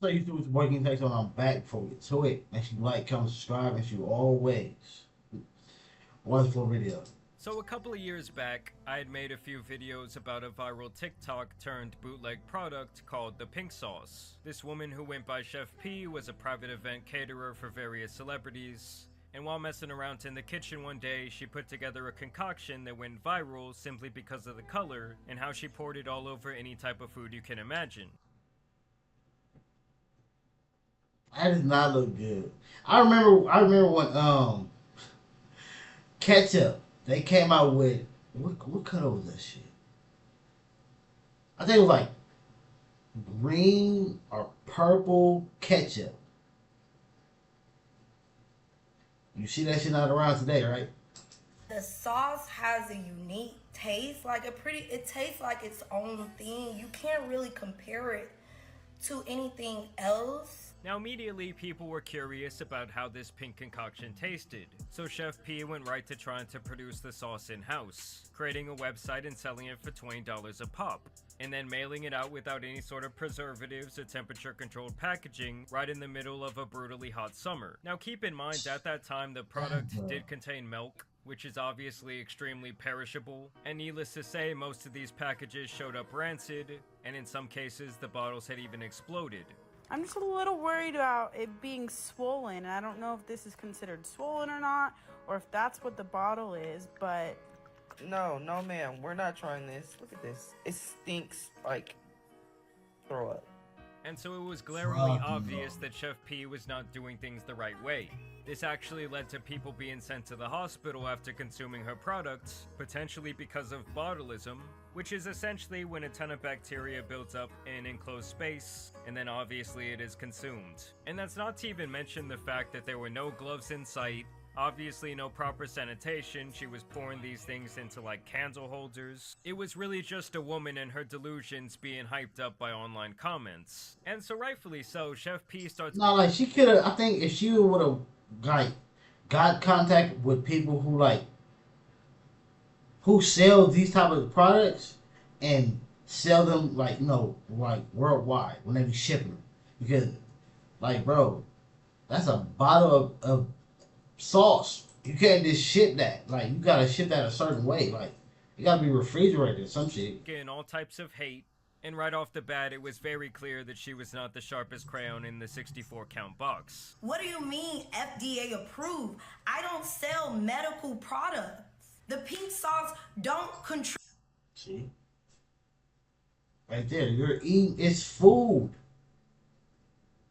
So you do working takes on our back before we get to it. Make sure you like, comment, subscribe, and you always wonderful video. So a couple of years back, I had made a few videos about a viral TikTok turned bootleg product called the Pink Sauce. This woman who went by Chef P was a private event caterer for various celebrities, and while messing around in the kitchen one day, she put together a concoction that went viral simply because of the color and how she poured it all over any type of food you can imagine. That does not look good. I remember when ketchup they came out with what color was that shit? I think it was like green or purple ketchup. You see that shit not around today, right? The sauce has a unique taste, like it tastes like its own thing. You can't really compare it to anything else. Now, immediately, people were curious about how this pink concoction tasted, so Chef P went right to trying to produce the sauce in-house, creating a website and selling it for $20 a pop, and then mailing it out without any sort of preservatives or temperature-controlled packaging right in the middle of a brutally hot summer. Now, keep in mind, at that time, the product did contain milk, which is obviously extremely perishable, and needless to say, most of these packages showed up rancid, and in some cases, the bottles had even exploded. I'm just a little worried about it being swollen. I don't know if this is considered swollen or not, or if that's what the bottle is, but... No, no, ma'am. We're not trying this. Look at this. It stinks like throw up. And so it was glaringly obvious that Chef P was not doing things the right way. This actually led to people being sent to the hospital after consuming her products, potentially because of botulism, which is essentially when a ton of bacteria builds up in an enclosed space, and then obviously it is consumed. And that's not to even mention the fact that there were no gloves in sight, obviously no proper sanitation, she was pouring these things into like candle holders. It was really just a woman and her delusions being hyped up by online comments. And so rightfully so, Chef P starts... No, like she could have. I think if she would have like got contact with people who sell these type of products and sell them like like worldwide when they be shipping them, because like bro, that's a bottle of sauce. You can't just ship that. Like you gotta ship that a certain way. Like it gotta be refrigerated or some shit. Getting all types of hate, and right off the bat, it was very clear that she was not the sharpest crayon in the 64 count box. What do you mean FDA approved? I don't sell medical products. The pink sauce don't contribute. See? Right there. You're eating it's food.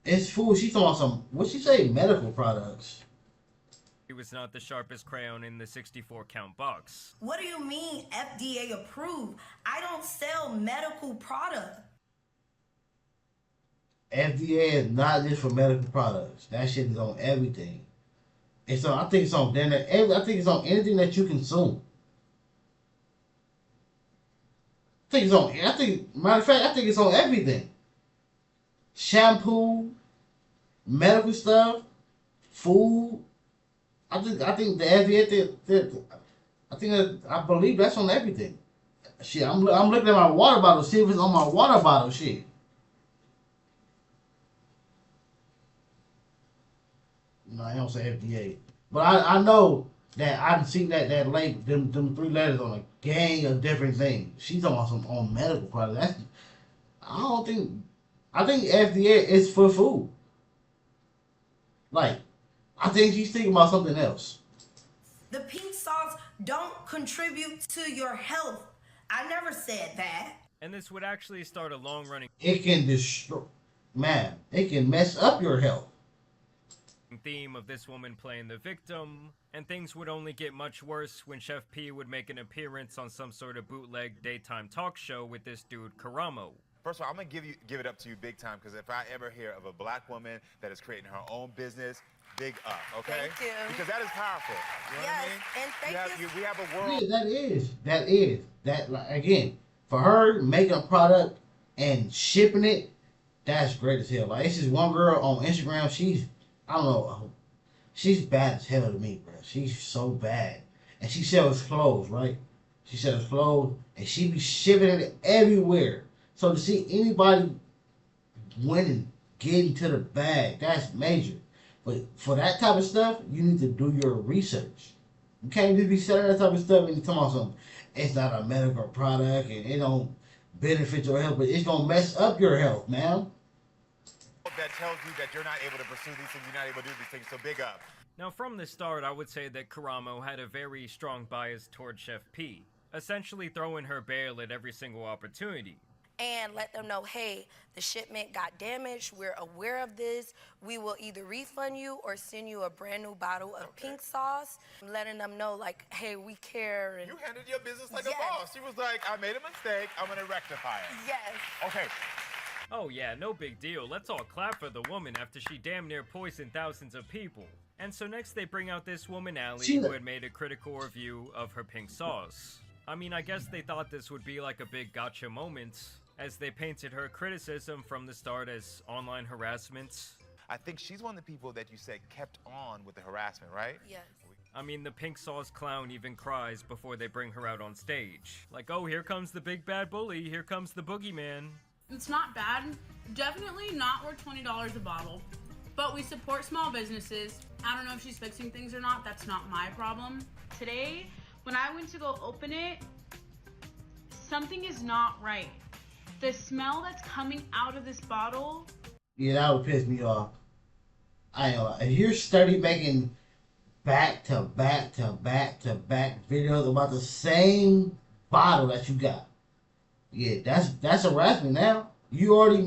It's food. She's talking about some what she say, medical products. She was not the sharpest crayon in the 64 count box. What do you mean FDA approved? I don't sell medical products. FDA is not just for medical products. That shit is on everything. It's on. I think it's on dinner. I think it's on anything that you consume. I think it's on. I think matter of fact, I think it's on everything. Shampoo, medical stuff, food. I think the FDA. I believe that's on everything. Shit, I'm looking at my water bottle. See if it's on my water bottle. Shit. No, I don't say FDA. But I know that I've seen that label, them three letters on a gang of different things. She's talking about some on medical products. That's I don't think I think FDA is for food. Like I think she's thinking about something else. The pink sauce don't contribute to your health. I never said that. And this would actually start a long-running It can destroy, man. It can mess up your health. theme of this woman playing the victim, and things would only get much worse when Chef P would make an appearance on some sort of bootleg daytime talk show with this dude Karamo. First of all, I'm gonna give it up to you big time, because if I ever hear of a black woman that is creating her own business, big up, okay? Thank you. Because that is powerful. You know Yes, what I mean? and thank you. We have a world. Yeah, that like, again, for her making a product and shipping it. That's great as hell. Like it's just one girl on Instagram. I don't know, she's bad as hell to me, bro. She's so bad, and she sells clothes, right? She sells clothes, and she be shipping it everywhere. So to see anybody winning getting to the bag. That's major. But for that type of stuff, you need to do your research. You can't just be selling that type of stuff and you come on something. It's not a medical product and it don't benefit your health, but it's gonna mess up your health, man. That tells you that you're not able to pursue these things, you're not able to do these things, so big up. Now, from the start, I would say that Karamo had a very strong bias toward Chef P, essentially throwing her bail at every single opportunity. And let them know, hey, the shipment got damaged. We're aware of this. We will either refund you or send you a brand new bottle of pink sauce. Letting them know, like, hey, we care. And You handled your business like Yes. a boss. She was like, I made a mistake, I'm gonna rectify it. yes. Okay. Oh yeah, no big deal. Let's all clap for the woman after she damn near poisoned thousands of people. And so next they bring out this woman Allie who had made a critical review of her pink sauce. I mean, I guess they thought this would be like a big gotcha moment, as they painted her criticism from the start as online harassment. I think she's one of the people that you said kept on with the harassment, right? Yes. I mean, the pink sauce clown even cries before they bring her out on stage. Like, oh, here comes the big bad bully, here comes the boogeyman. It's not bad. Definitely not worth $20 a bottle. But we support small businesses. I don't know if she's fixing things or not. That's not my problem. Today, when I went to go open it, something is not right. The smell that's coming out of this bottle. Yeah, that would piss me off. I ain't gonna lie. If you're steady making back to back to back to back videos about the same bottle that you got, yeah, that's harassment now. You already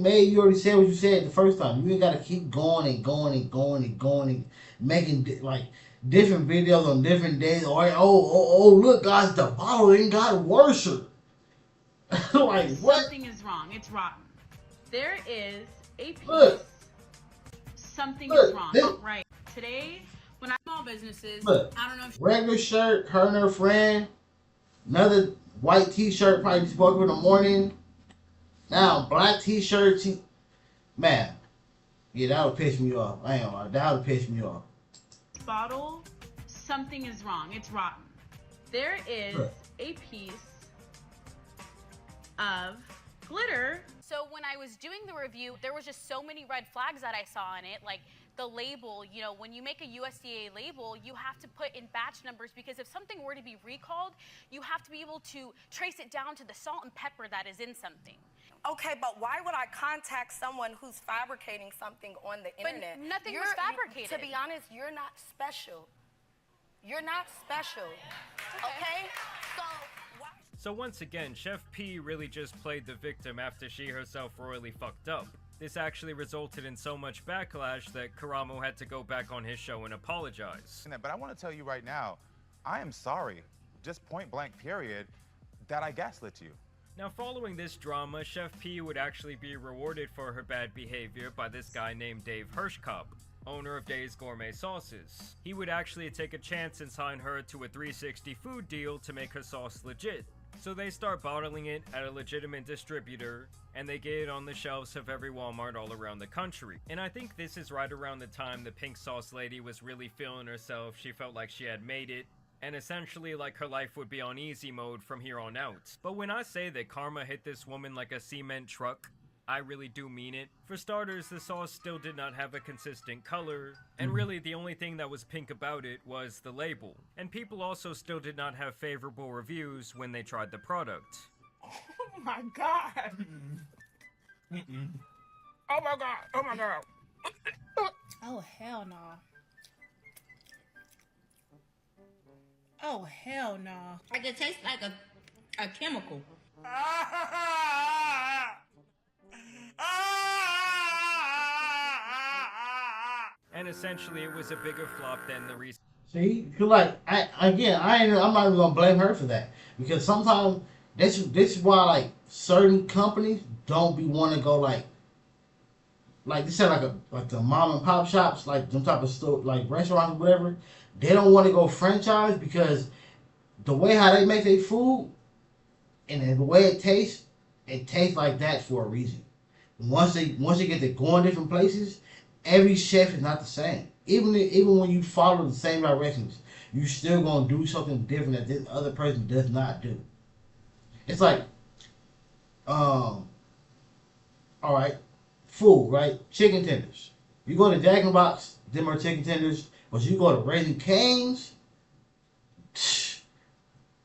said what you said the first time. You ain't gotta keep going and going and going and going and making like different videos on different days. Oh, look guys, the bottle ain't got worse. Like what? Something is wrong. It's rotten. There is a piece. Look. Something Look, is wrong. this- Right. Today, when I small businesses, Look. I don't know if Regular shirt, her and her friend, another white t-shirt, probably just woke up in the morning. Now, black t-shirt, man, yeah, that would piss me off. I ain't gonna lie, that would piss me off. bottle, something is wrong. It's rotten. There is Look. a piece of glitter. So when I was doing the review, there was just so many red flags that I saw in it, like the label. You know, when you make a USDA label, you have to put in batch numbers, because if something were to be recalled, you have to be able to trace it down to the salt and pepper that is in something. Okay, but why would I contact someone who's fabricating something on the But internet? nothing was fabricated. To be honest, you're not special. You're not special. Okay? So why? So once again, Chef P really just played the victim after she herself royally fucked up. This actually resulted in so much backlash that Karamo had to go back on his show and apologize. But I want to tell you right now, I am sorry, just point blank period, that I gaslit you. Now, following this drama, Chef P would actually be rewarded for her bad behavior by this guy named Dave Hirschkopf, owner of Dave's Gourmet Sauces. He would actually take a chance and sign her to a 360 food deal to make her sauce legit. So they start bottling it at a legitimate distributor, and they get it on the shelves of every Walmart all around the country. And I think this is right around the time the pink sauce lady was really feeling herself. She felt like she had made it, and essentially like her life would be on easy mode from here on out. But when I say that karma hit this woman like a cement truck, I really do mean it. For starters, the sauce still did not have a consistent color, and really the only thing that was pink about it was the label. And people also still did not have favorable reviews when they tried the product. Oh my god. Oh my god. Oh my god. Oh, hell no. Oh, hell no. Like it tastes like a chemical. And essentially it was a bigger flop than the recent. See, you like I'm not even gonna blame her for that, because sometimes this is why like certain companies don't be want to go like they said like the mom and pop shops, like some type of store, like restaurants or whatever. They don't want to go franchise because the way how they make their food and then the way it tastes like that for a reason. Once they get to going different places, every chef is not the same. Even when you follow the same directions, you still gonna do something different that this other person does not do. It's like, all right, food, right? Chicken tenders. You go to Jack in the Box, them are chicken tenders. But you go to Raising Cane's,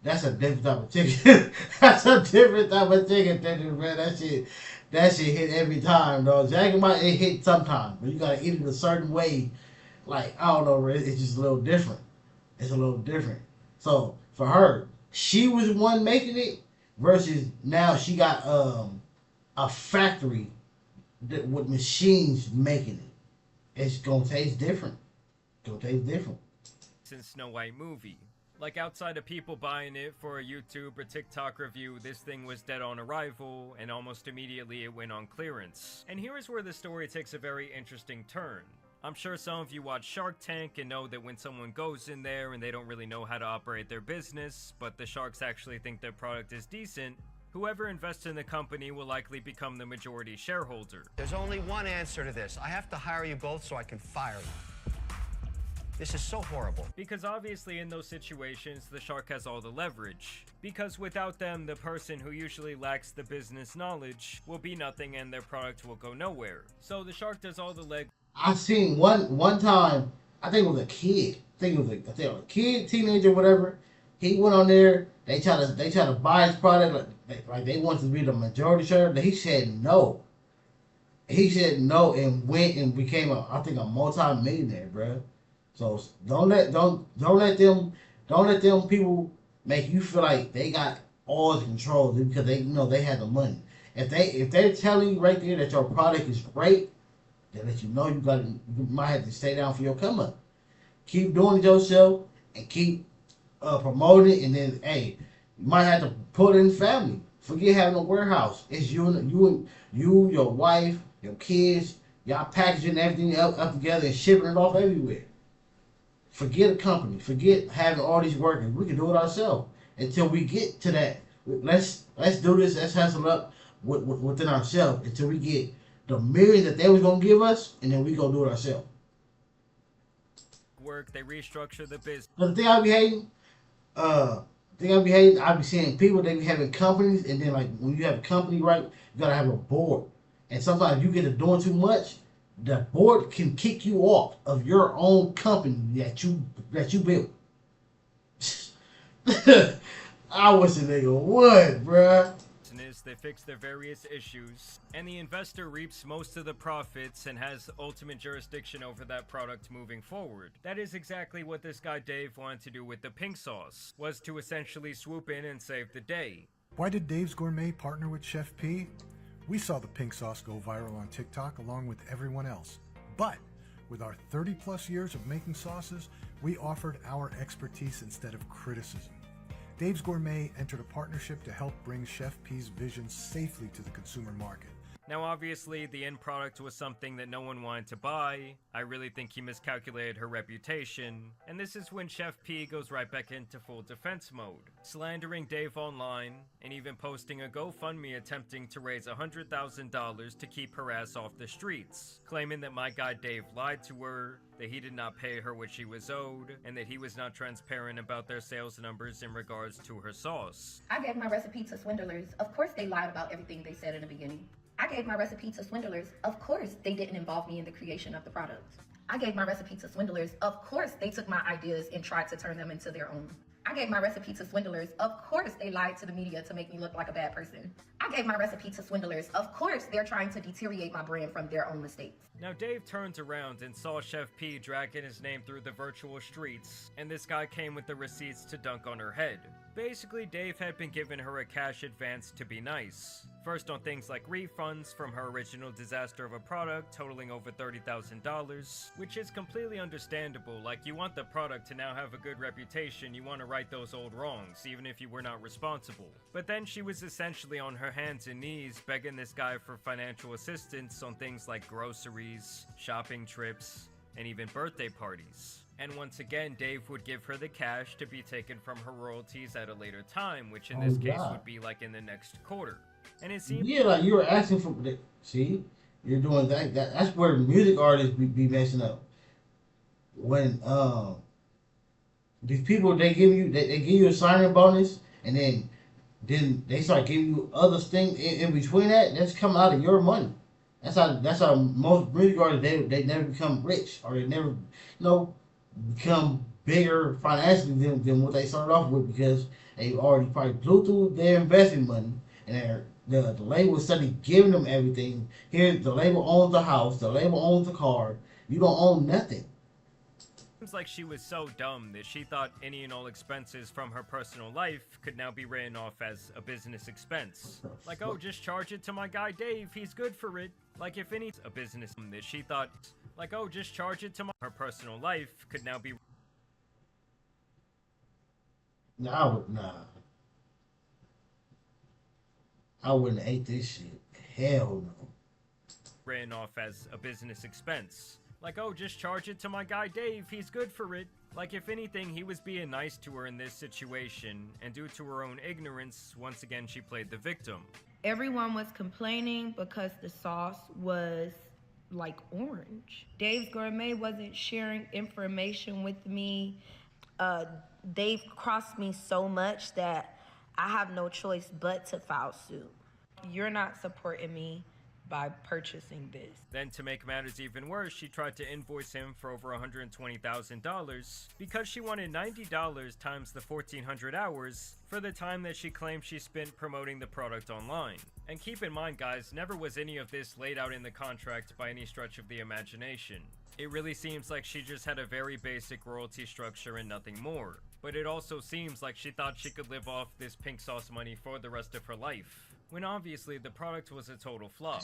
that's a different type of chicken. That's a different type of chicken tender, man. That shit hit every time, though. Jack in the Box, it hit sometimes, but you gotta eat it a certain way. Like, I don't know, it's just a little different. It's a little different. So for her, she was the one making it versus now she got a factory with machines making it. It's gonna taste different. It's gonna taste different. Since Snow White movie. Like, outside of people buying it for a YouTube or TikTok review, this thing was dead on arrival, and almost immediately it went on clearance. And here is where the story takes a very interesting turn. I'm sure some of you watch Shark Tank and know that when someone goes in there and they don't really know how to operate their business, but the sharks actually think their product is decent, whoever invests in the company will likely become the majority shareholder. There's only one answer to this. I have to hire you both so I can fire you. This is so horrible. Because obviously in those situations, the shark has all the leverage. Because without them, the person who usually lacks the business knowledge will be nothing and their product will go nowhere. So the shark does all the leg. I seen one time, I think it was a kid. I think it was a kid, teenager, whatever. He went on there. They try to buy his product like they wanted to be the majority shareholder. He said no. He said no and went and became I think a multi-millionaire, bro. So don't let them people make you feel like they got all the control because they have the money. If they're telling you right there that your product is great, they let you know you might have to stay down for your come up. Keep doing it yourself and keep promoting it, and then hey, you might have to put in family. Forget having a warehouse. It's you, your wife, your kids, y'all packaging everything up together and shipping it off everywhere. Forget a company. Forget having all these workers. We can do it ourselves until we get to that. Let's do this. Let's hustle up within ourselves until we get the millions that they was gonna give us, and then we go do it ourselves. Work. They restructure the business. But the thing I be hating, I be seeing people, they be having companies, and then like when you have a company, right, you gotta have a board. And sometimes you get to doing too much, the board can kick you off of your own company that you built. I wish a nigga would, bruh. They fix their various issues, and the investor reaps most of the profits and has ultimate jurisdiction over that product moving forward. That is exactly what this guy Dave wanted to do with the pink sauce, was to essentially swoop in and save the day. Why did Dave's Gourmet partner with Chef P? We saw the pink sauce go viral on TikTok along with everyone else. But with our 30 plus years of making sauces, we offered our expertise instead of criticism. Dave's Gourmet entered a partnership to help bring Chef P's vision safely to the consumer market. Now obviously the end product was something that no one wanted to buy. I really think he miscalculated her reputation, and this is when Chef P goes right back into full defense mode, slandering Dave online and even posting a GoFundMe attempting to raise $100,000 to keep her ass off the streets, claiming that my guy Dave lied to her, that he did not pay her what she was owed, and that he was not transparent about their sales numbers in regards to her sauce. I gave my recipe to swindlers. Of course they lied about everything they said in the beginning. I gave my recipe to swindlers. Of course they didn't involve me in the creation of the product. I gave my recipe to swindlers. Of course they took my ideas and tried to turn them into their own. I gave my recipe to swindlers. Of course they lied to the media to make me look like a bad person. I gave my recipe to swindlers. Of course they're trying to deteriorate my brand from their own mistakes. Now Dave turns around and saw Chef P dragging his name through the virtual streets, and this guy came with the receipts to dunk on her head. Basically, Dave had been giving her a cash advance to be nice. First on things like refunds from her original disaster of a product totaling over $30,000, which is completely understandable. Like, you want the product to now have a good reputation, you want to right those old wrongs, even if you were not responsible. But then she was essentially on her hands and knees begging this guy for financial assistance on things like groceries, shopping trips, and even birthday parties. And once again, Dave would give her the cash to be taken from her royalties at a later time, which in this case would be like in the next quarter. And it seemed like you were asking for. See, you're doing that. That's where music artists be messing up. When these people they give you a signing bonus, and then they start giving you other things in between that. That's coming out of your money. That's how most beauty artists they never become rich, or they never become bigger financially than what they started off with, because they already probably blew through their investment money, and the label is suddenly giving them everything. Here, the label owns the house, the label owns the car. You don't own nothing. Seems like she was so dumb that she thought any and all expenses from her personal life could now be written off as a business expense. Like, oh, just charge it to my guy Dave, he's good for it. Like, if any a business that she thought, like, oh, just charge it to her personal life could now be. Nah, I wouldn't have ate this shit. Hell no. Written off as a business expense. Like, oh, just charge it to my guy Dave, he's good for it. Like, if anything, he was being nice to her in this situation, and due to her own ignorance, once again she played the victim. Everyone was complaining because the sauce was like orange. Dave's Gourmet wasn't sharing information with me. They've crossed me so much that I have no choice but to file suit. You're not supporting me by purchasing this. Then, to make matters even worse, she tried to invoice him for over $120,000 because she wanted $90 times the 1,400 hours for the time that she claimed she spent promoting the product online. And keep in mind, guys, never was any of this laid out in the contract by any stretch of the imagination. It really seems like she just had a very basic royalty structure and nothing more. But it also seems like she thought she could live off this pink sauce money for the rest of her life, when obviously the product was a total flop.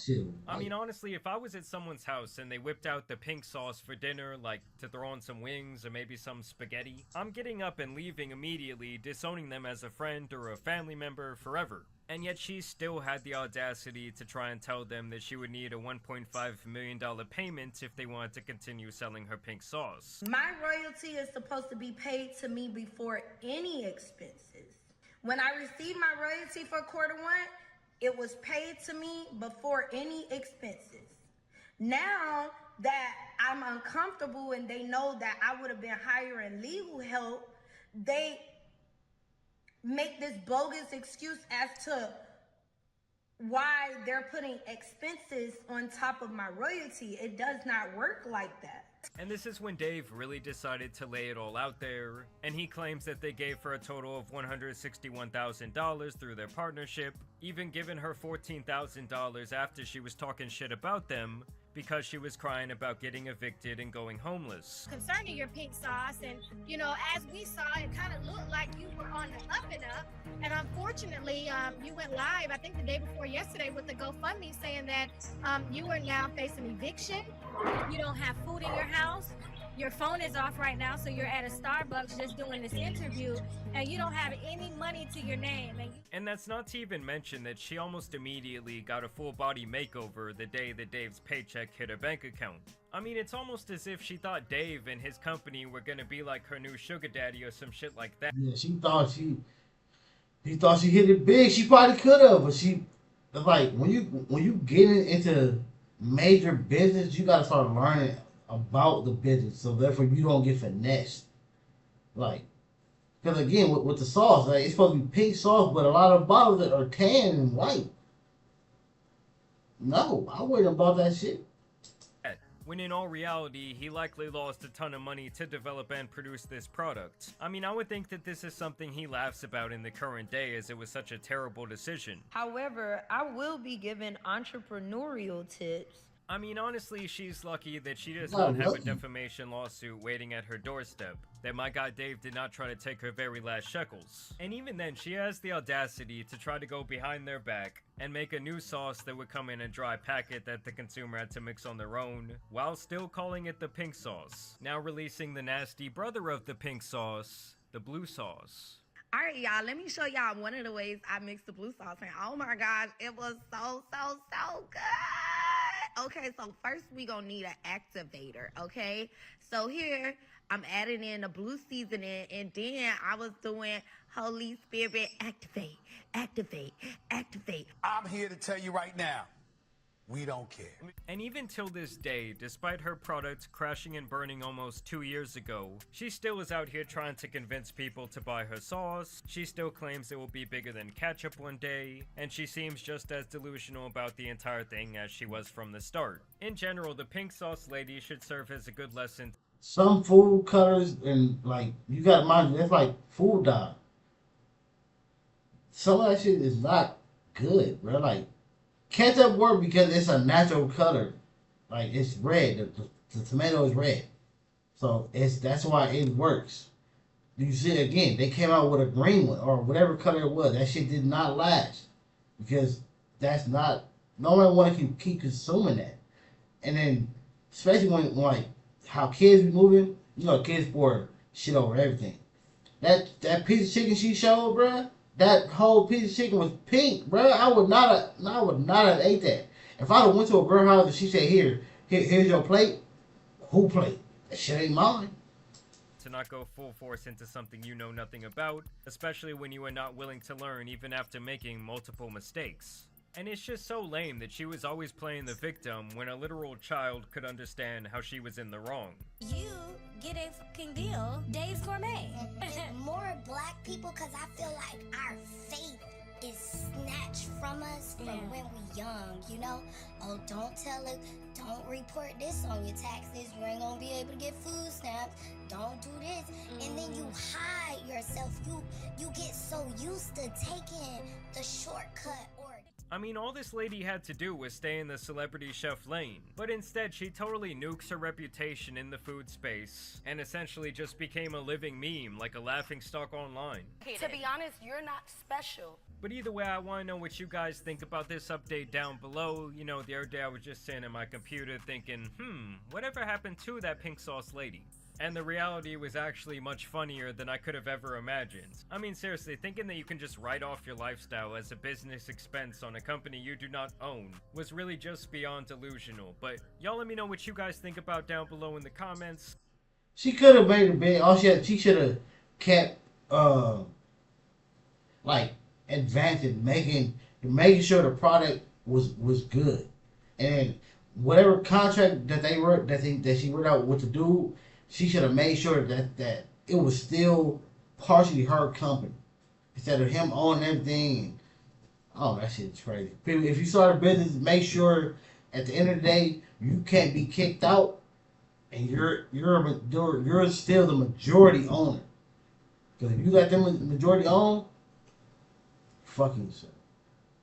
I mean, honestly, if I was at someone's house and they whipped out the pink sauce for dinner, like to throw on some wings or maybe some spaghetti, I'm getting up and leaving immediately, disowning them as a friend or a family member forever. And yet she still had the audacity to try and tell them that she would need a $1.5 million payment if they wanted to continue selling her pink sauce. My royalty is supposed to be paid to me before any expenses. When I received my royalty for quarter one, it was paid to me before any expenses. Now that I'm uncomfortable and they know that I would have been hiring legal help, they make this bogus excuse as to why they're putting expenses on top of my royalty. It does not work like that. And this is when Dave really decided to lay it all out there, and he claims that they gave her a total of $161,000 through their partnership, even giving her $14,000 after she was talking shit about them because she was crying about getting evicted and going homeless. Concerning your pink sauce, and you know, as we saw, it kind of looked like you were on the up and up, and unfortunately you went live, I think the day before yesterday, with the GoFundMe saying that you are now facing eviction, you don't have food in your house, your phone is off right now, so you're at a Starbucks just doing this interview, and you don't have any money to your name. And that's not to even mention that she almost immediately got a full body makeover the day that Dave's paycheck hit her bank account. I mean, it's almost as if she thought Dave and his company were gonna be like her new sugar daddy or some shit like that. Yeah, she thought she hit it big. She probably could have, but she, like, when you get into major business, you gotta start learning about the business, so therefore you don't get finessed. Like, because again, with the sauce, like, it's supposed to be pink sauce, but a lot of bottles that are tan and white. No, I wouldn't have bought that shit. When in all reality, he likely lost a ton of money to develop and produce this product. I mean, I would think that this is something he laughs about in the current day, as it was such a terrible decision. However, I will be giving entrepreneurial tips. I mean, honestly, she's lucky that she does not have a defamation lawsuit waiting at her doorstep, that my guy Dave did not try to take her very last shekels. And even then, she has the audacity to try to go behind their back and make a new sauce that would come in a dry packet that the consumer had to mix on their own, while still calling it the pink sauce. Now releasing the nasty brother of the pink sauce, the blue sauce. All right, y'all, let me show y'all one of the ways I mixed the blue sauce. And oh my gosh, it was so good. Okay, so first we gonna need an activator, okay? So here, I'm adding in the blue seasoning, and then I was doing Holy Spirit, activate, activate, activate. I'm here to tell you right now, We don't care. And even till this day, despite her product crashing and burning almost 2 years ago, she still is out here trying to convince people to buy her sauce, she still claims it will be bigger than ketchup one day, and she seems just as delusional about the entire thing as she was from the start. In general, the pink sauce lady should serve as a good lesson. Some food colors and like, you gotta mind you, that's like food dye. Some of that shit is not good, bro. Like, ketchup work because it's a natural color. Like, it's red. The tomato is red. So that's why it works. You see it again. They came out with a green one or whatever color it was. That shit did not last. Because that's not, no one want to keep consuming that. And then, especially when like how kids be moving, you know, kids pour shit over everything. That piece of chicken she showed, bruh, that whole piece of chicken was pink, bro. I would not have ate that. If I'd have went to a girl house and she said, here's your plate, who plate? That shit ain't mine. To not go full force into something you know nothing about, especially when you are not willing to learn even after making multiple mistakes. And it's just so lame that she was always playing the victim when a literal child could understand how she was in the wrong. You get a fucking deal, Dave's Gourmet. More black people, because I feel like our faith is snatched from us from when we young, you know? Oh, don't tell it, don't report this on your taxes, you ain't gonna be able to get food stamps, don't do this, and then you hide yourself, you get so used to taking the shortcut or I mean, all this lady had to do was stay in the celebrity chef lane, but instead she totally nukes her reputation in the food space and essentially just became a living meme, like a laughingstock online. To be honest, you're not special. But either way, I want to know what you guys think about this update down below. You know, the other day I was just sitting at my computer thinking, whatever happened to that pink sauce lady? And the reality was actually much funnier than I could have ever imagined. I mean, seriously, thinking that you can just write off your lifestyle as a business expense on a company you do not own was really just beyond delusional. But y'all let me know what you guys think about down below in the comments. She could have made a bid. She should have kept, like, advancing, making sure the product was good. And whatever contract that she wrote out with the dude, she should have made sure that it was still partially her company instead of him owning everything. And, oh, that shit's crazy. People, if you start a business, make sure at the end of the day you can't be kicked out, and you're still the majority owner. Because if you let them majority own, fucking yourself.